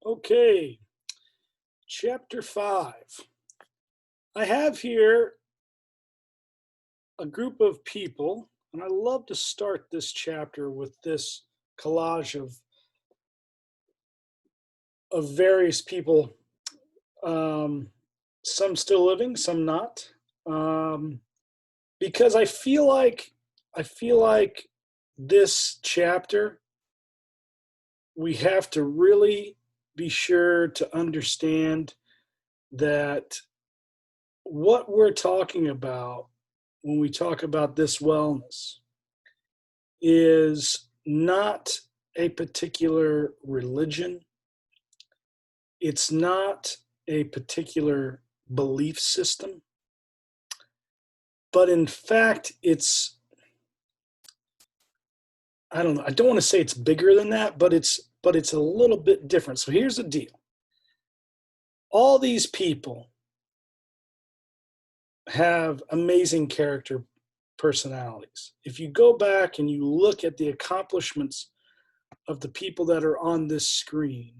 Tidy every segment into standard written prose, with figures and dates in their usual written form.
Okay, chapter 5. I have here a group of people, and I love to start this chapter with this collage of various people, um, some still living, some not, um, because I feel like this chapter we have to really be sure to understand that what we're talking about when we talk about this wellness is not a particular religion. It's not a particular belief system, but in fact, I don't know, I don't want to say it's bigger than that, but it's a little bit different. So here's the deal. All these people have amazing character personalities. If you go back and you look at the accomplishments of the people that are on this screen,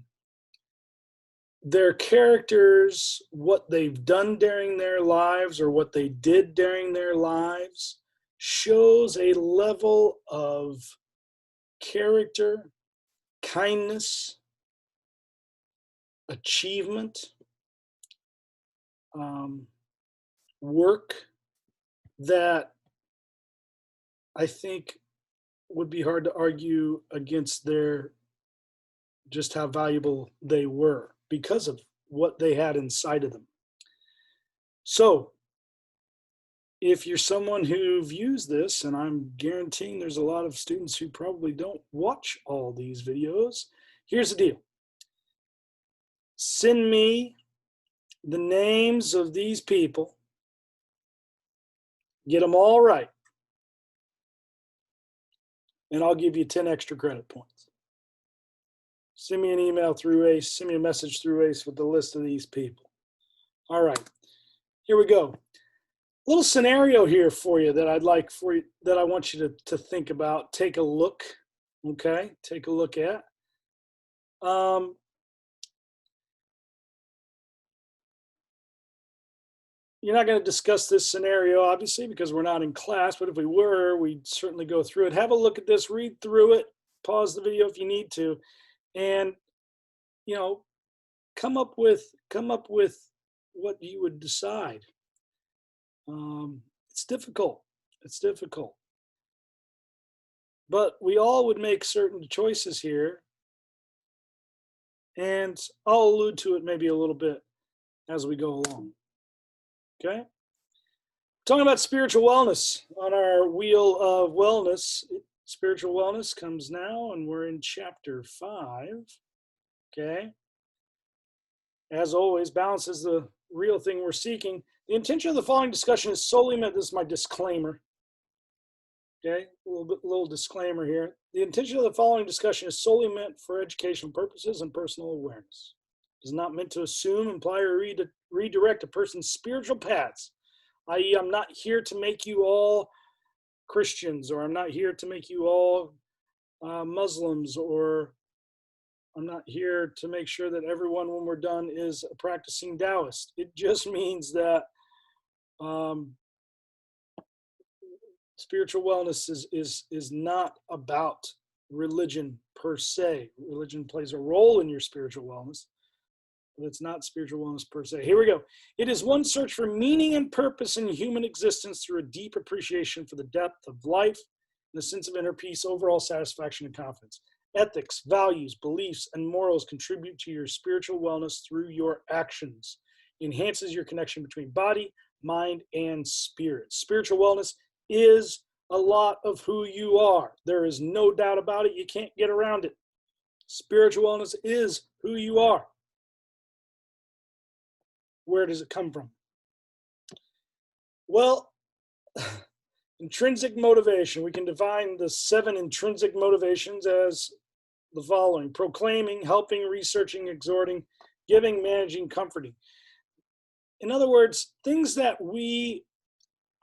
their characters, what they've done during their lives or what they did during their lives, shows a level of character, kindness, achievement, um, work that I think would be hard to argue against their just how valuable they were because of what they had inside of them. So, if you're someone who views this, and I'm guaranteeing there's a lot of students who probably don't watch all these videos, here's the deal. Send me the names of these people, get them all right, and I'll give you 10 extra credit points. Send me an email through ACE, send me a message through ACE with the list of these people. All right, here we go. Little scenario here for you that I want you to think about, take a look, okay? Take a look at. You're not going to discuss this scenario, obviously, because we're not in class, but if we were, we'd certainly go through it. Have a look at this, read through it, pause the video if you need to, and, you know, come up with what you would decide. It's difficult. It's difficult. But we all would make certain choices here, and I'll allude to it maybe a little bit as we go along. Okay? Talking about spiritual wellness on our wheel of wellness. Spiritual wellness comes now, and we're in chapter 5. Okay? As always, balance is the real thing we're seeking. The intention of the following discussion is solely meant, this is my disclaimer. Okay, a little disclaimer here. The intention of the following discussion is solely meant for educational purposes and personal awareness. It is not meant to assume, imply, or redirect a person's spiritual paths, i.e., I'm not here to make you all Christians, or I'm not here to make you all Muslims, or I'm not here to make sure that everyone, when we're done, is a practicing Taoist. It just means that spiritual wellness is not about religion per se. Religion plays a role in your spiritual wellness, but it's not spiritual wellness per se. Here we go. It is one search for meaning and purpose in human existence through a deep appreciation for the depth of life and a sense of inner peace, overall satisfaction, and confidence. Ethics, values, beliefs, and morals contribute to your spiritual wellness through your actions. It enhances your connection between body, mind, and spirit. Spiritual wellness is a lot of who you are. There is no doubt about it. You can't get around it. Spiritual wellness is who you are. Where does it come from? Well, intrinsic motivation. We can define the 7 intrinsic motivations as the following: proclaiming, helping, researching, exhorting, giving, managing, comforting. In other words, things that we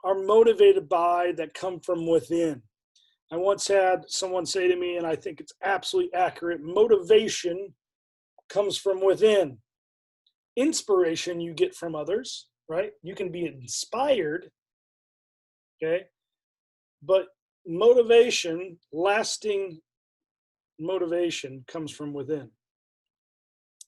are motivated by that come from within. I once had someone say to me, and I think it's absolutely accurate, motivation comes from within. Inspiration you get from others, right? You can be inspired, okay? But motivation, lasting motivation, comes from within.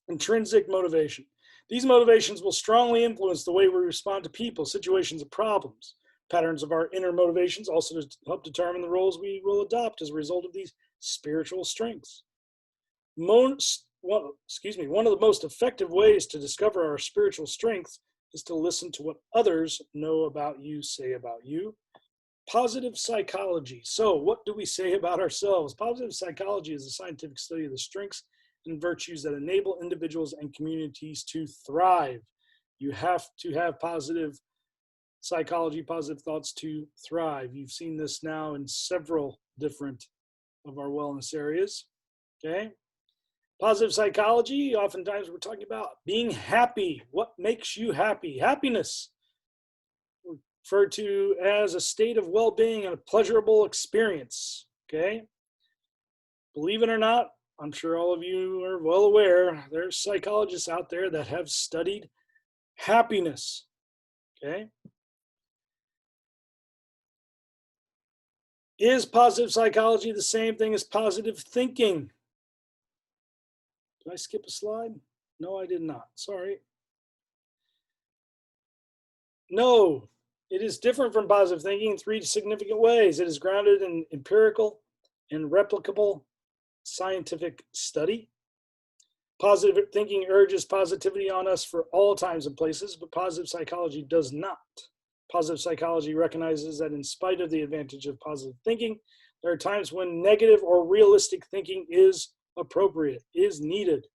Intrinsic motivation. These motivations will strongly influence the way we respond to people, situations, and problems. Patterns of our inner motivations also help determine the roles we will adopt as a result of these spiritual strengths. One of the most effective ways to discover our spiritual strengths is to listen to what others know about you, say about you. Positive psychology. So, what do we say about ourselves? Positive psychology is a scientific study of the strengths and virtues that enable individuals and communities to thrive. You have to have positive psychology, positive thoughts to thrive. You've seen this now in several different of our wellness areas. Okay. Positive psychology, oftentimes we're talking about being happy. What makes you happy? Happiness, referred to as a state of well-being and a pleasurable experience. Okay. Believe it or not, I'm sure all of you are well aware, there's psychologists out there that have studied happiness. Okay. Is positive psychology the same thing as positive thinking? Did I skip a slide? No, I did not. Sorry. No, it is different from positive thinking in 3 significant ways. It is grounded in empirical and replicable scientific study. Positive thinking urges positivity on us for all times and places, but positive psychology does not. Positive psychology recognizes that in spite of the advantage of positive thinking, there are times when negative or realistic thinking is appropriate, is needed.